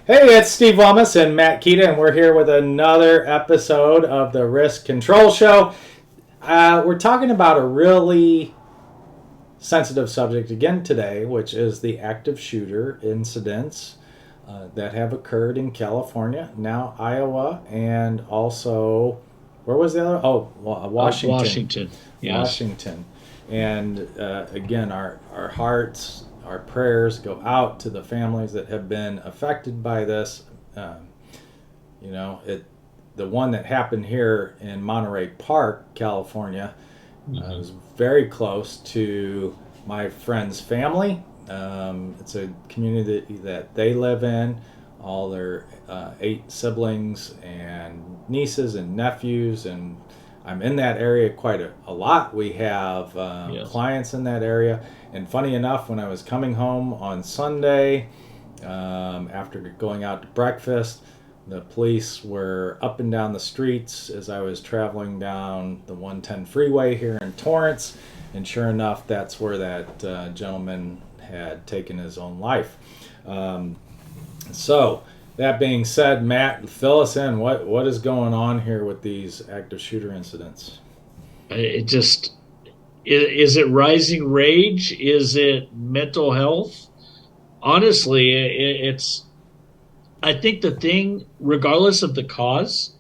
Hey, it's Steve Wilmes and Matt Keita, and we're here with another episode of the Risk Control Show. We're talking about a really sensitive subject again today, which is the active shooter incidents that have occurred in California, now Iowa, and also, where was the other? Oh, Washington. Washington, yes. Washington. And again, our hearts, our prayers go out to the families that have been affected by this. Um, the one that happened here in Monterey Park, California, was very close to my friend's family. It's a community that they live in. All their 8 siblings and nieces and nephews, and I'm in that area quite a lot. We have Yes. clients in that area. And funny enough, when I was coming home on Sunday, after going out to breakfast, the police were up and down the streets as I was traveling down the 110 freeway here in Torrance. And sure enough, that's where that gentleman had taken his own life. So, that being said, Matt, fill us in. What is going on here with these active shooter incidents? It just is it rising rage? Is it mental health? Honestly, it's. I think the thing, regardless of the cause,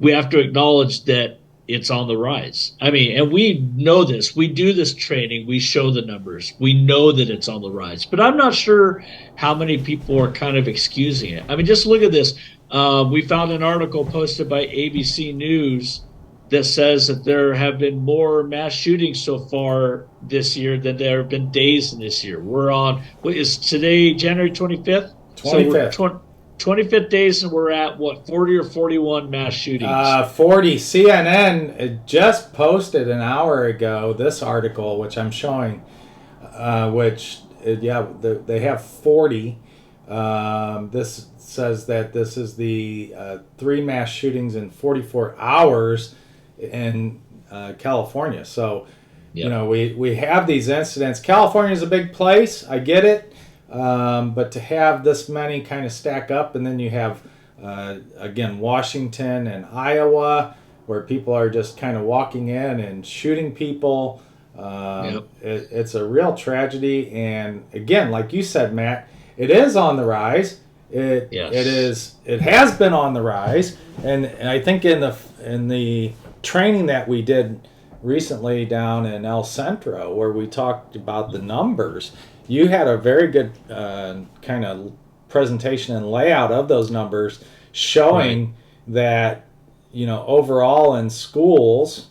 we have to acknowledge that it's on the rise. I mean, and we know this. We do this training. We show the numbers. We know that it's on the rise. But I'm not sure how many people are kind of excusing it. I mean, just look at this. We found an article posted by ABC News that says that there have been more mass shootings so far this year than there have been days in this year. We're on, what is today, January 25th? 25th. So we're 25th days, and we're at, what, 40 or 41 mass shootings? 40. CNN just posted an hour ago this article, which I'm showing, they have 40. This says that this is the 3 mass shootings in 44 hours in California. So, Yep. we have these incidents. California is a big place. I get it. But to have this many kind of stack up, and then you have, again, Washington and Iowa, where people are just kind of walking in and shooting people. Yep. It's a real tragedy. And again, like you said, Matt, it is on the rise. Yes. It has been on the rise. And I think in the training that we did recently down in El Centro, where we talked about the numbers, you had a very good kind of presentation and layout of those numbers, showing that overall in schools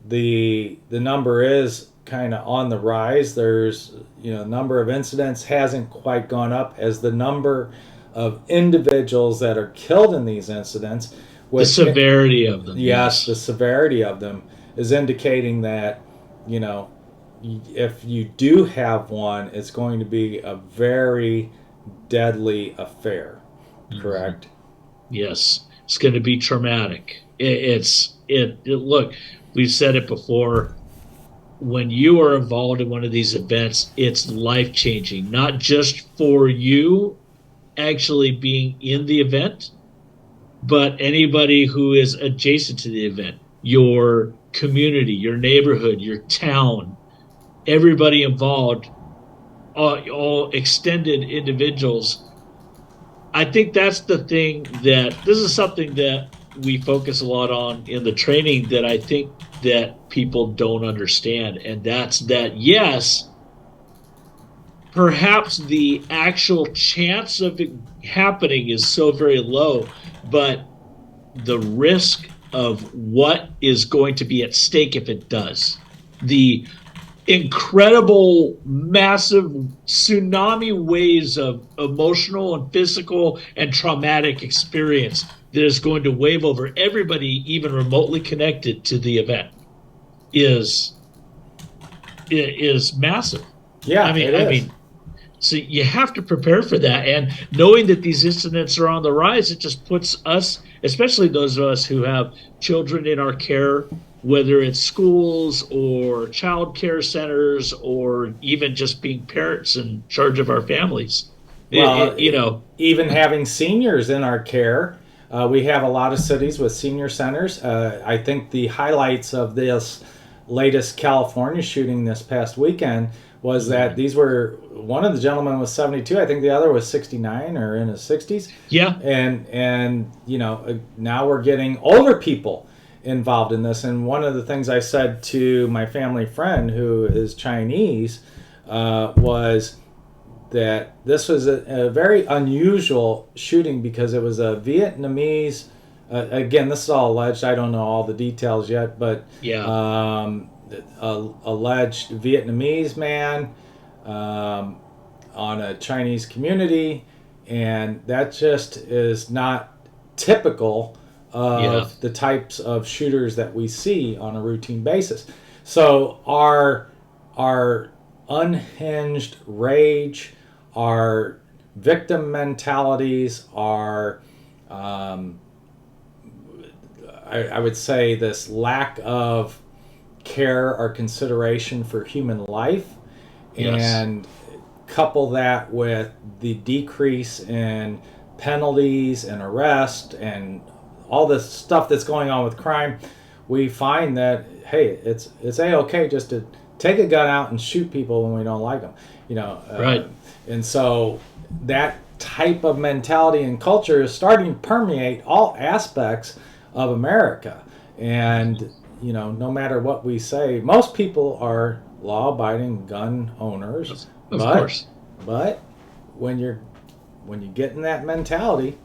the number is kind of on the rise. There's number of incidents hasn't quite gone up as the number of individuals that are killed in these incidents. The severity of them. Yes, the severity of them is indicating that if you do have one, it's going to be a very deadly affair. Correct? Yes, it's going to be traumatic. Look, we've said it before. When you are involved in one of these events, it's life changing. Not just for you actually being in the event, but anybody who is adjacent to the event, your community, your neighborhood, your town. Everybody involved, all extended individuals. I think that's the thing, that this is something that we focus a lot on in the training, that I think that people don't understand. And that's that, yes, perhaps the actual chance of it happening is so very low, but the risk of what is going to be at stake if it does, the incredible, massive tsunami waves of emotional and physical and traumatic experience that is going to wave over everybody, even remotely connected to the event, is massive. Yeah, I it is. mean, so you have to prepare for that. And knowing that these incidents are on the rise, it just puts us, especially those of us who have children in our care, whether it's schools or child care centers or even just being parents in charge of our families, Well, You know, even having seniors in our care, we have a lot of cities with senior centers. I think the highlights of this latest California shooting this past weekend was that these were, one of the gentlemen was 72. I think the other was 69 or in his 60s. yeah, And now we're getting older people involved in this. And one of the things I said to my family friend who is Chinese was that this was a very unusual shooting because it was a Vietnamese. Again, this is all alleged. I don't know all the details yet, but yeah, alleged Vietnamese man on a Chinese community, and that just is not typical of the types of shooters that we see on a routine basis. So our unhinged rage, our victim mentalities, our I would say this lack of care or consideration for human life, and couple that with the decrease in penalties and arrest and all this stuff that's going on with crime, we find that, hey, it's a-okay just to take a gun out and shoot people when we don't like them, right. And so that type of mentality and culture is starting to permeate all aspects of America. And no matter what we say, most people are law-abiding gun owners. Of course. But when you get in that mentality,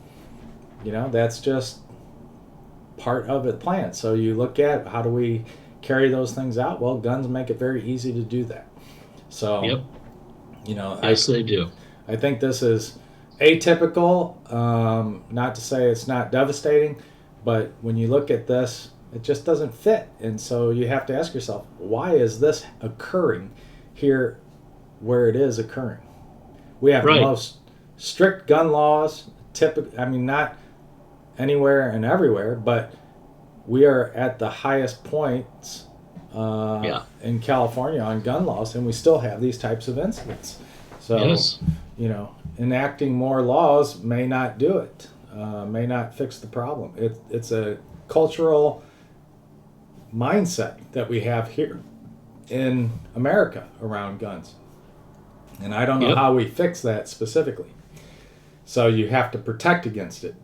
that's just part of the plan. So you look at how do we carry those things out? Well, guns make it very easy to do that. So, Yep. Yes, they do. I think this is atypical. Not to say it's not devastating, but when you look at this, it just doesn't fit. And so you have to ask yourself, why is this occurring here where it is occurring? We have the most strict gun laws, not anywhere and everywhere, but we are at the highest points in California on gun laws, and we still have these types of incidents. So, enacting more laws may not do it, may not fix the problem. It's a cultural mindset that we have here in America around guns. And I don't know how we fix that specifically. So you have to protect against it.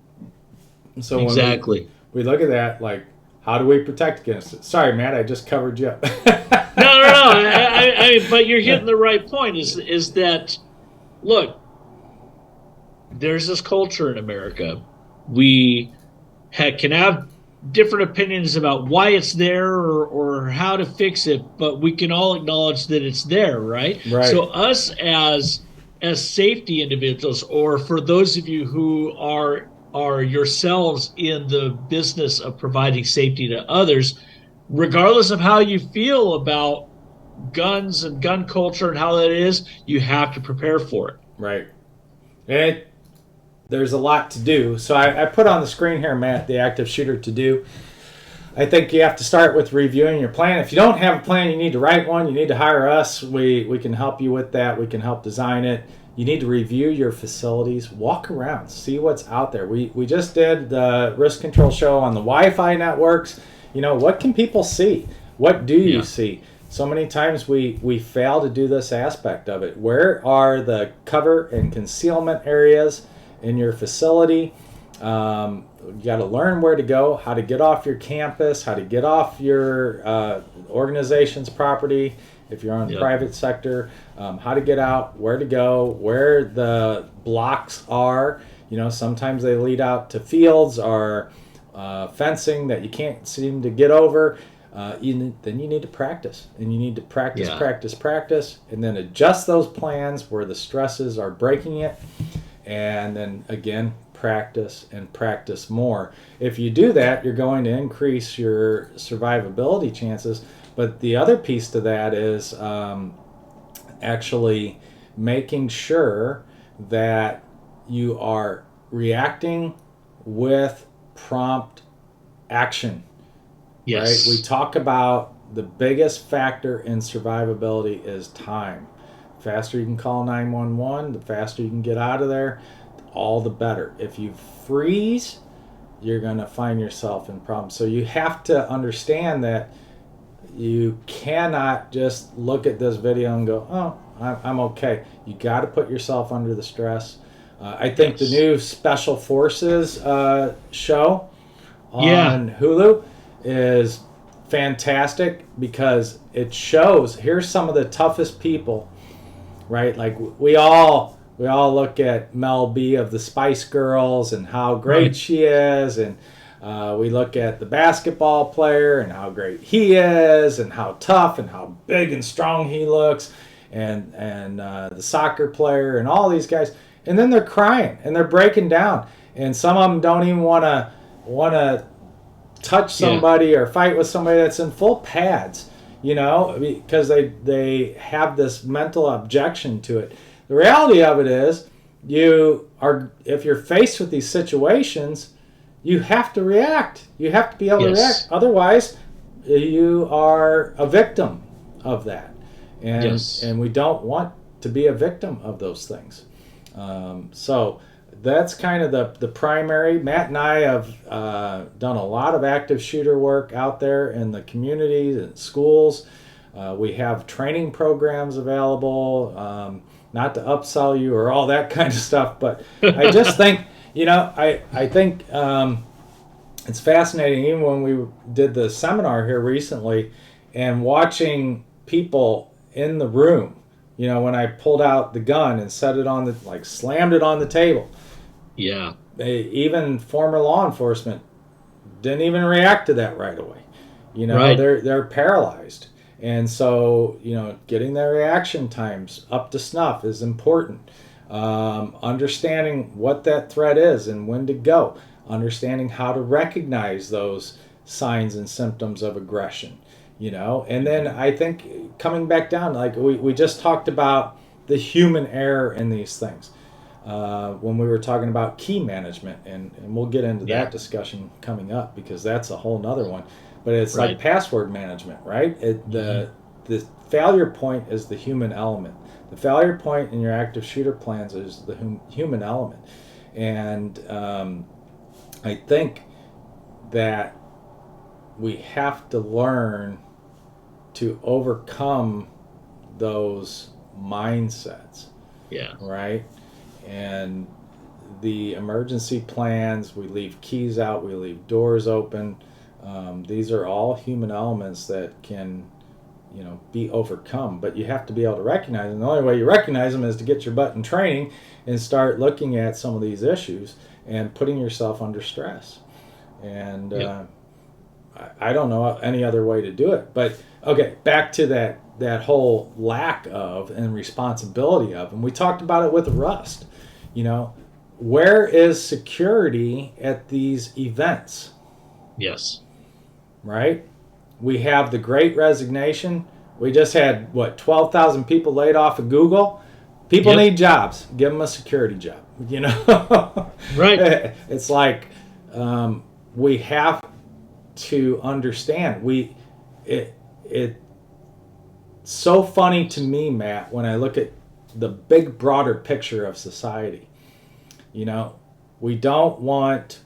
So exactly. When we look at that, like, how do we protect against it? Sorry, Matt, I just covered you up. No. But you're hitting the right point. Is that, look, there's this culture in America. We can have different opinions about why it's there or how to fix it, but we can all acknowledge that it's there, right? Right. So us as safety individuals, or for those of you who are yourselves in the business of providing safety to others, regardless of how you feel about guns and gun culture and how that is, you have to prepare for it. Right. And there's a lot to do. So I put on the screen here, Matt, the active shooter to do. I think you have to start with reviewing your plan. If you don't have a plan, you need to write one. You need to hire us. We can help you with that. We can help design it. You need to review your facilities. Walk around. See what's out there. We just did the risk control show on the Wi-Fi networks. What can people see? What do you see? So many times we fail to do this aspect of it. Where are the cover and concealment areas in your facility? You got to learn where to go, how to get off your campus, how to get off your organization's property if you're on the private sector, how to get out, where to go, where the blocks are. Sometimes they lead out to fields or fencing that you can't seem to get over. Then you need to practice, and you need to practice, and then adjust those plans where the stresses are breaking it, and then again practice and practice more. If you do that, you're going to increase your survivability chances. But the other piece to that is actually making sure that you are reacting with prompt action. Right? We talk about the biggest factor in survivability is time. faster you can call 911, the faster you can get out of there, all the better. If you freeze, you're going to find yourself in problems. So you have to understand that you cannot just look at this video and go, oh, I'm okay. You got to put yourself under the stress. I think the new Special Forces show on Hulu is fantastic because it shows here's some of the toughest people, right? Like we all look at Mel B of the Spice Girls and how great she is, and we look at the basketball player and how great he is, and how tough and how big and strong he looks, and the soccer player and all these guys, and then they're crying and they're breaking down, and some of them don't even want to touch somebody or fight with somebody that's in full pads, because they have this mental objection to it. The reality of it is, if you're faced with these situations, you have to react. You have to be able to react. Otherwise, you are a victim of that. And we don't want to be a victim of those things. So that's kind of the primary. Matt and I have done a lot of active shooter work out there in the communities and schools. We have training programs available, not to upsell you or all that kind of stuff, but I just think, I think it's fascinating. Even when we did the seminar here recently and watching people in the room, when I pulled out the gun and set it on slammed it on the table. Yeah. Even former law enforcement didn't even react to that right away. Right. They're paralyzed. And so, getting their reaction times up to snuff is important. Understanding what that threat is and when to go. Understanding how to recognize those signs and symptoms of aggression. And then I think coming back down, like we just talked about the human error in these things when we were talking about key management, and we'll get into that discussion coming up because that's a whole nother one. But it's like password management, right? The failure point is the human element. The failure point in your active shooter plans is the human element. And I think that we have to learn to overcome those mindsets. Yeah. Right? And the emergency plans, we leave keys out, we leave doors open. These are all human elements that can, be overcome. But you have to be able to recognize them. The only way you recognize them is to get your butt in training and start looking at some of these issues and putting yourself under stress. And I don't know any other way to do it. But okay, back to that whole lack of and responsibility of, and we talked about it with Rust. Where is security at these events? Yes. Right? We have the Great Resignation. We just had 12,000 people laid off of Google. People need jobs. Give them a security job. Right. It's like we have to understand. It's so funny to me, Matt, when I look at the big broader picture of society. We don't want.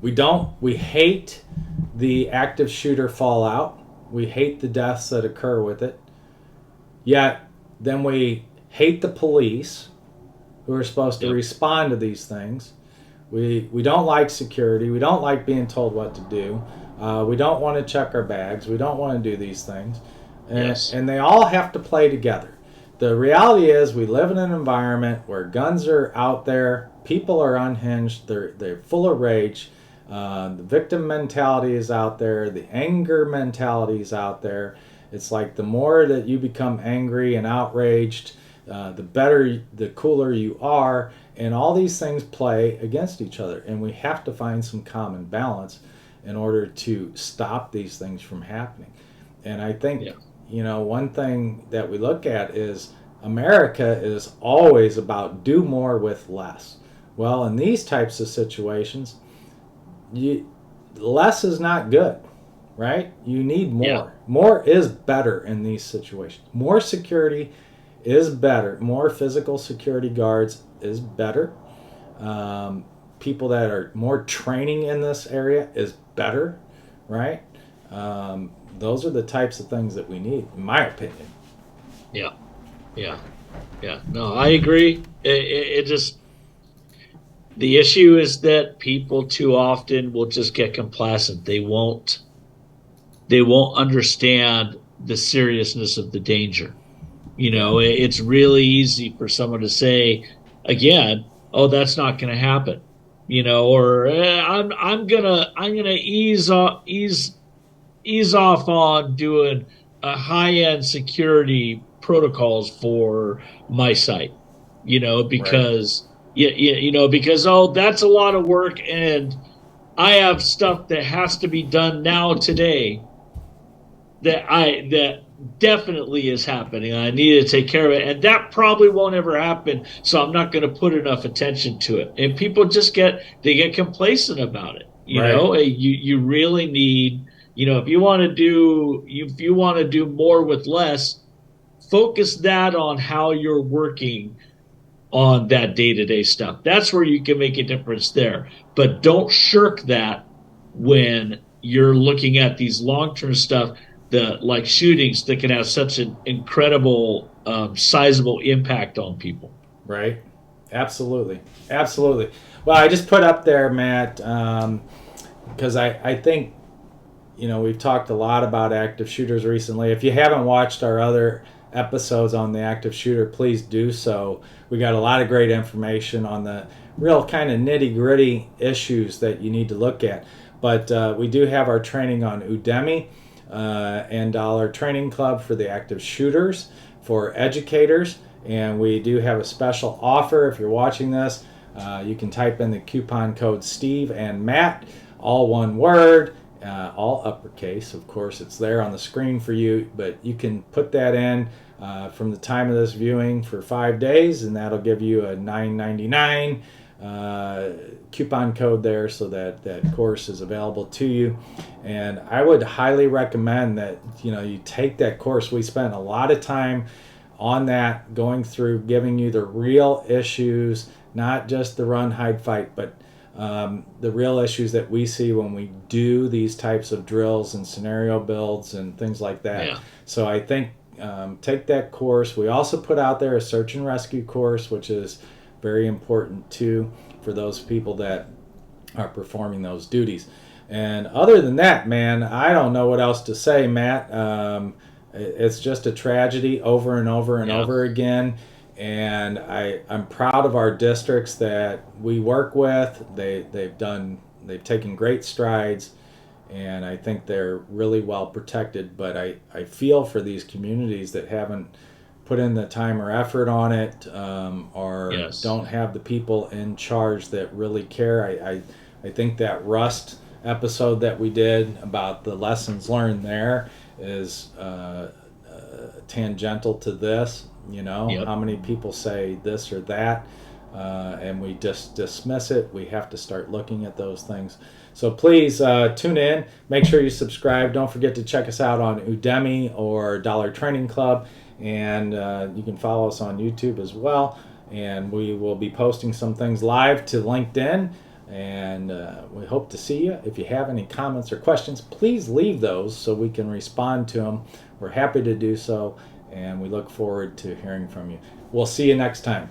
We hate the active shooter fallout. We hate the deaths that occur with it. Yet, then we hate the police who are supposed to respond to these things. We don't like security. We don't like being told what to do. We don't want to check our bags. We don't want to do these things. And they all have to play together. The reality is we live in an environment where guns are out there. People are unhinged. They're full of rage. The victim mentality is out there. The anger mentality is out there. It's like the more that you become angry and outraged, the better, the cooler you are. And all these things play against each other. And we have to find some common balance in order to stop these things from happening. And I think, one thing that we look at is America is always about do more with less. Well, in these types of situations, less is not good, right? You need more. Yeah. More is better in these situations. More security is better. More physical security guards is better. People that are more training in this area is better, right? Those are the types of things that we need, in my opinion. Yeah. Yeah. Yeah. No, I agree. It just, the issue is that people too often will just get complacent. They won't understand the seriousness of the danger. Yeah, It's really easy for someone to say again, "Oh, that's not going to happen," or I'm gonna ease off on doing a high end security protocols for my site, right, because oh, that's a lot of work, and I have stuff that has to be done now today that definitely is happening. I need to take care of it, and that probably won't ever happen. So I'm not going to put enough attention to it. And people just get complacent about it. right, You really need, if you want to do more with less, focus that on how you're working on that day-to-day stuff. That's where you can make a difference there. But don't shirk that when you're looking at these long-term stuff, the like shootings that can have such an incredible sizable impact on people. right. Absolutely, absolutely. Well, I just put up there, Matt, because I think we've talked a lot about active shooters recently. If you haven't watched our other episodes on the active shooter, please do so. We got a lot of great information on the real kind of nitty gritty issues that you need to look at. But we do have our training on Udemy and Dollar Training Club for the active shooters for educators. And we do have a special offer. If you're watching this, you can type in the coupon code Steve and Matt, all one word. All uppercase, of course. It's there on the screen for you, but you can put that in from the time of this viewing for 5 days, and that'll give you a $9.99 coupon code there, so that course is available to you. And I would highly recommend that you take that course. We spent a lot of time on that, going through, giving you the real issues, not just the run, hide, fight, but the real issues that we see when we do these types of drills and scenario builds and things like that. Yeah. So I think take that course. We also put out there a search and rescue course, which is very important too for those people that are performing those duties. And other than that, man, I don't know what else to say, Matt. It's just a tragedy over and over and Yeah. over again. And I'm proud of our districts that we work with. They've taken great strides, and I think they're really well protected. But I feel for these communities that haven't put in the time or effort on it, or Yes. don't have the people in charge that really care. I think that Rust episode that we did about the lessons learned there is tangential to this. Yep. How many people say this or that, and we just dismiss it. We have to start looking at those things. So please tune in. Make sure you subscribe. Don't forget to check us out on Udemy or Dollar Training Club, and you can follow us on YouTube as well. And we will be posting some things live to LinkedIn, and we hope to see you. If you have any comments or questions, please leave those so we can respond to them. We're happy to do so, and we look forward to hearing from you. We'll see you next time.